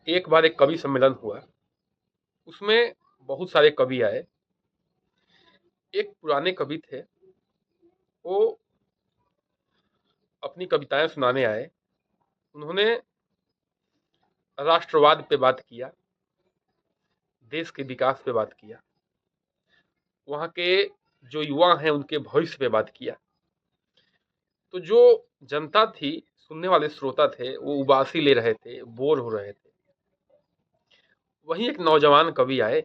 एक बार एक कवि सम्मेलन हुआ, उसमें बहुत सारे कवि आए। एक पुराने कवि थे, वो अपनी कविताएं सुनाने आए। उन्होंने राष्ट्रवाद पे बात किया, देश के विकास पे बात किया, वहाँ के जो युवा हैं उनके भविष्य पे बात किया। तो जो जनता थी, सुनने वाले श्रोता थे, वो उबासी ले रहे थे, बोर हो रहे थे। वहीं एक नौजवान कवि आए,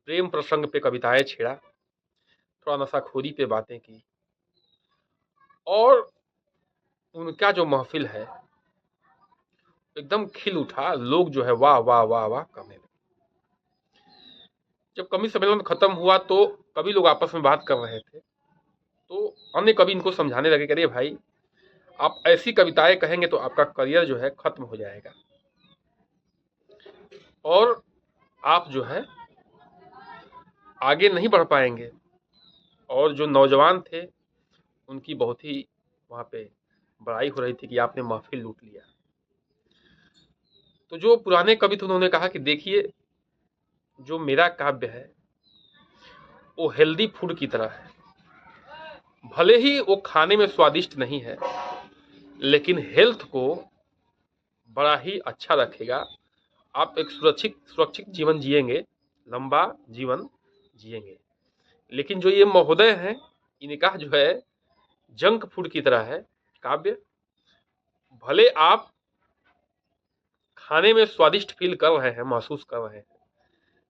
प्रेम प्रसंग पे कविताएं छेड़ा, थोड़ा नशाखोरी पे बातें की, और उनका जो महफिल है एकदम खिल उठा। लोग जो है वाह वाह वाह वाह करने लगे। जब कवि सम्मेलन खत्म हुआ तो कवि लोग आपस में बात कर रहे थे, तो अन्य कवि इनको समझाने लगे कि अरे भाई, आप ऐसी कविताएं कहेंगे तो आपका करियर जो है खत्म हो जाएगा, और आप जो है आगे नहीं बढ़ पाएंगे। और जो नौजवान थे उनकी बहुत ही वहाँ पे बड़ाई हो रही थी कि आपने महफिल लूट लिया। तो जो पुराने कवि थे उन्होंने कहा कि देखिए, जो मेरा काव्य है वो हेल्दी फूड की तरह है। भले ही वो खाने में स्वादिष्ट नहीं है, लेकिन हेल्थ को बड़ा ही अच्छा रखेगा। आप एक सुरक्षित सुरक्षित जीवन जिएंगे, लंबा जीवन जिएंगे। लेकिन जो ये महोदय हैं, इनका जो है जंक फूड की तरह है काव्य। भले आप खाने में स्वादिष्ट फील कर रहे हैं, महसूस कर रहे हैं,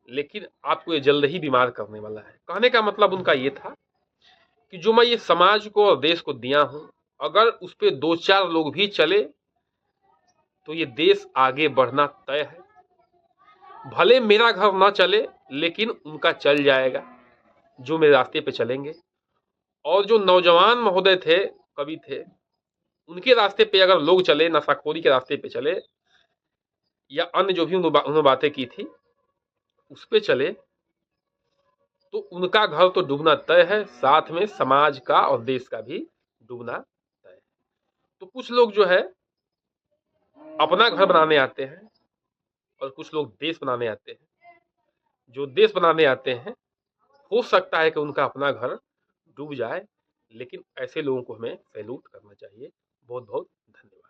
लेकिन आपको ये जल्द ही बीमार करने वाला है। कहने का मतलब उनका ये था कि जो मैं ये समाज को और देश को दिया हूं, अगर उस पे दो चार लोग भी चले तो ये देश आगे बढ़ना तय है। भले मेरा घर ना चले, लेकिन उनका चल जाएगा जो मेरे रास्ते पे चलेंगे। और जो नौजवान महोदय थे, कवि थे, उनके रास्ते पे अगर लोग चले, नशाखोरी के रास्ते पे चले, या अन्य जो भी उन्होंने बातें की थी उस पे चले, तो उनका घर तो डूबना तय है, साथ में समाज का और देश का भी डूबना तय है। तो कुछ लोग जो है अपना घर बनाने आते हैं, और कुछ लोग देश बनाने आते हैं। जो देश बनाने आते हैं, हो सकता है कि उनका अपना घर डूब जाए, लेकिन ऐसे लोगों को हमें सैल्यूट करना चाहिए। बहुत बहुत धन्यवाद।